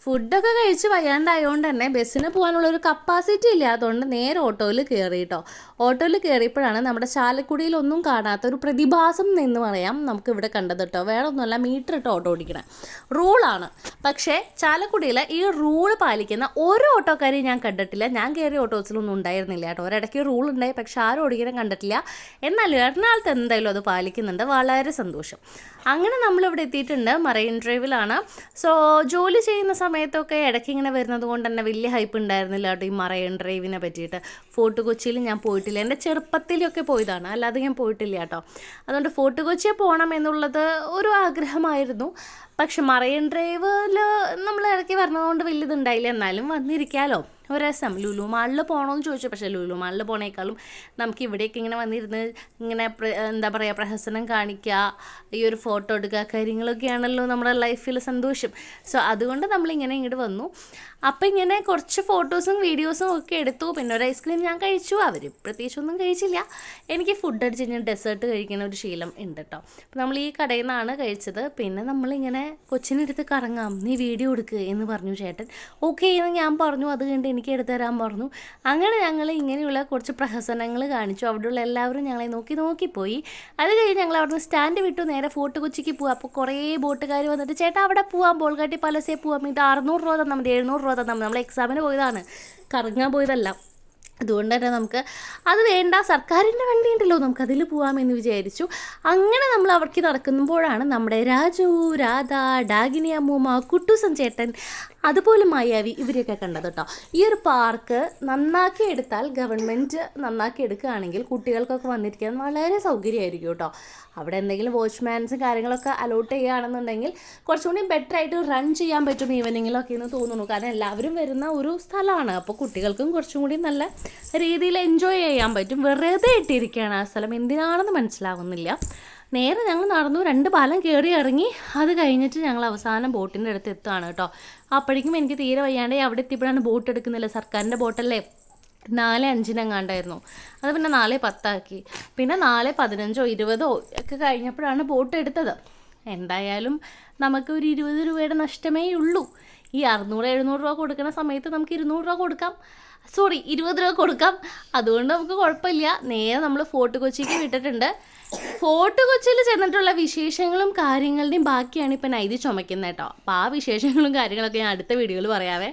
ഫുഡൊക്കെ കഴിച്ച് വയ്യാണ്ടായതുകൊണ്ട് തന്നെ ബസ്സിന് പോകാനുള്ളൊരു കപ്പാസിറ്റി ഇല്ലാത്തതുകൊണ്ട് നേരെ ഓട്ടോയിൽ കയറി കേട്ടോ. ഓട്ടോയിൽ കയറിയപ്പോഴാണ് നമ്മുടെ ചാലക്കുടിയിലൊന്നും കാണാത്ത ഒരു പ്രതിഭാസം എന്ന് പറയാം നമുക്കിവിടെ കണ്ടത് കേട്ടോ. വേറെ ഒന്നുമല്ല, മീറ്റർ ഇട്ട് ഓട്ടോ ഓടിക്കണം റൂളാണ്. പക്ഷേ ചാലക്കുടിയിൽ ഈ റൂൾ പാലിക്കുന്ന ഓരോ ഓട്ടോക്കാരെയും ഞാൻ കണ്ടിട്ടില്ല. ഞാൻ കയറിയ ഓട്ടോസിലൊന്നും ഉണ്ടായിരുന്നില്ല കേട്ടോ. ഒരിടയ്ക്ക് റൂൾ ഉണ്ടായി, പക്ഷെ ആരും ഓടിക്കണം കണ്ടിട്ടില്ല. എന്നാലും എറണാകുളത്ത് എന്തായാലും അത് പാലിക്കുന്നുണ്ട്, വളരെ സന്തോഷം. അങ്ങനെ നമ്മളിവിടെ എത്തിയിട്ടുണ്ട്, മറൈൻ ഡ്രൈവിലാണ്. സോ ജോലി ചെയ്യുന്ന സമയത്തൊക്കെ ഇടയ്ക്ക് ഇങ്ങനെ വരുന്നത് കൊണ്ട് തന്നെ വലിയ ഹൈപ്പ് ഉണ്ടായിരുന്നില്ല കേട്ടോ ഈ മറൈൻ ഡ്രൈവിനെ പറ്റിയിട്ട്. ഫോർട്ട് കൊച്ചിയിൽ ഞാൻ പോയിട്ടില്ല, എൻ്റെ ചെറുപ്പത്തിലൊക്കെ പോയതാണ്, അല്ലാതെ ഞാൻ പോയിട്ടില്ല കേട്ടോ. അതുകൊണ്ട് ഫോർട്ട് കൊച്ചിയെ പോകണം എന്നുള്ളത് ഒരു ആഗ്രഹമായിരുന്നു. പക്ഷെ മറൈൻ ഡ്രൈവിൽ നമ്മൾ ഇടയ്ക്ക് വരുന്നതുകൊണ്ട് വലിയതുണ്ടായില്ല. എന്നാലും വന്നിരിക്കാമല്ലോ, ഒരു രസം. ലുലു മാളിൽ പോകണമെന്ന് ചോദിച്ചു, പക്ഷേ ലുലു മാളിൽ പോണേക്കാളും നമുക്ക് ഇവിടേക്ക് ഇങ്ങനെ വന്നിരുന്ന് ഇങ്ങനെ എന്താ പറയുക, പ്രഹസനം കാണിക്കുക, ഈ ഒരു ഫോട്ടോ എടുക്കുക, കാര്യങ്ങളൊക്കെയാണല്ലോ നമ്മുടെ ലൈഫിൽ സന്തോഷം. സോ അതുകൊണ്ട് നമ്മളിങ്ങനെ ഇങ്ങോട്ട് വന്നു. അപ്പം ഇങ്ങനെ കുറച്ച് ഫോട്ടോസും വീഡിയോസും ഒക്കെ എടുത്തു. പിന്നെ ഒരു ഐസ്ക്രീം ഞാൻ കഴിച്ചു, അവർ പ്രത്യേകിച്ചൊന്നും കഴിച്ചില്ല. എനിക്ക് ഫുഡ് അടിച്ച് കഴിഞ്ഞാൽ ഡെസേർട്ട് കഴിക്കുന്ന ഒരു ശീലം ഉണ്ട് കേട്ടോ. അപ്പം നമ്മൾ ഈ കടയിൽ നിന്നാണ് കഴിച്ചത്. പിന്നെ നമ്മളിങ്ങനെ കൊച്ചിനെടുത്ത് കറങ്ങാം, നീ വീഡിയോ എടുക്കുക എന്ന് പറഞ്ഞു ചേട്ടൻ. ഓക്കെ എന്ന് ഞാൻ പറഞ്ഞു. അത് കണ്ട് എനിക്ക് എടുത്തു തരാൻ പറഞ്ഞു. അങ്ങനെ ഞങ്ങൾ ഇങ്ങനെയുള്ള കുറച്ച് പ്രഹസനങ്ങൾ കാണിച്ചു. അവിടെയുള്ള എല്ലാവരും ഞങ്ങളെ നോക്കിപ്പോയി. അത് കഴിഞ്ഞ് ഞങ്ങൾ അവിടുന്ന് സ്റ്റാൻഡ് വിട്ടു, നേരെ ഫോർട്ട് കൊച്ചിക്ക് പോവാം. അപ്പോൾ കുറേ ബോട്ടുകാർ വന്നിട്ട് ചേട്ടാ അവിടെ പോവാം, ബോൾഗാട്ടി പാലസേ പോവാം, ഇത് 600 രൂപ തന്നാൽ മതി, 700 രൂപ തന്നാൽ മതി. നമ്മൾ എക്സാമിന് പോയതാണ്, കറങ്ങാൻ പോയതല്ല. അതുകൊണ്ട് തന്നെ നമുക്ക് അത് വേണ്ട, സർക്കാരിൻ്റെ വണ്ടി ഉണ്ടല്ലോ, നമുക്കതിൽ പോകാമെന്ന് വിചാരിച്ചു. അങ്ങനെ നമ്മൾ അവിടേക്ക് നടക്കുമ്പോഴാണ് നമ്മുടെ രാജു, രാധ, ഡാഗിനി അമ്മൂമ്മ, കുട്ടൂസൻ ചേട്ടൻ, അതുപോലെ മായാവി ഇവരെയൊക്കെ കണ്ടത് കേട്ടോ. ഈ ഒരു പാർക്ക് നന്നാക്കി എടുത്താൽ, ഗവൺമെൻറ് നന്നാക്കി എടുക്കുകയാണെങ്കിൽ കുട്ടികൾക്കൊക്കെ വന്നിരിക്കാൻ വളരെ സൗകര്യമായിരിക്കും കേട്ടോ. അവിടെ എന്തെങ്കിലും വാച്ച്മാൻസും കാര്യങ്ങളൊക്കെ അലോട്ട് ചെയ്യുകയാണെന്നുണ്ടെങ്കിൽ കുറച്ചുകൂടി ബെറ്റർ ആയിട്ട് റൺ ചെയ്യാൻ പറ്റും ഈവനിങ്ങിലൊക്കെ എന്ന് തോന്നുന്നു. കാരണം എല്ലാവരും വരുന്ന ഒരു സ്ഥലമാണ്, അപ്പോൾ കുട്ടികൾക്കും കുറച്ചും കൂടി നല്ല രീതിയിൽ എൻജോയ് ചെയ്യാൻ പറ്റും. വെറുതെ ഇട്ടിരിക്കുകയാണ് ആ സ്ഥലം, എന്തിനാണെന്ന് മനസ്സിലാവുന്നില്ല. നേരെ ഞങ്ങൾ നടന്നു, 2 പാലം കയറി ഇറങ്ങി. അത് കഴിഞ്ഞിട്ട് ഞങ്ങൾ അവസാനം ബോട്ടിൻ്റെ അടുത്ത് എത്തുകയാണ് കേട്ടോ. അപ്പോഴേക്കും എനിക്ക് തീരെ വയ്യാണ്ടേ. അവിടെ എത്തിയപ്പോഴാണ് ബോട്ട് എടുക്കുന്നില്ല, സർക്കാരിൻ്റെ ബോട്ടല്ലേ. 4:05 അത് പിന്നെ 4:10 പിന്നെ 4:15 20 ഒക്കെ കഴിഞ്ഞപ്പോഴാണ് ബോട്ട് എടുത്തത്. എന്തായാലും നമുക്ക് ഒരു 20 രൂപയുടെ നഷ്ടമേ ഉള്ളൂ. ഈ 600-700 രൂപ കൊടുക്കുന്ന സമയത്ത് നമുക്ക് 200 രൂപ കൊടുക്കാം, 20 രൂപ കൊടുക്കാം. അതുകൊണ്ട് നമുക്ക് കുഴപ്പമില്ല. നേരെ നമ്മൾ ഫോർട്ട് കൊച്ചിക്ക് വിട്ടിട്ടുണ്ട്. ഫോർട്ട് കൊച്ചിയിൽ ചെന്നിട്ടുള്ള വിശേഷങ്ങളും കാര്യങ്ങളുടെയും ബാക്കിയാണ് ഇപ്പം നൈതി ചുമക്കുന്നത് കേട്ടോ. അപ്പോൾ ആ വിശേഷങ്ങളും കാര്യങ്ങളൊക്കെ ഞാൻ അടുത്ത വീഡിയോയിൽ പറയാവേ.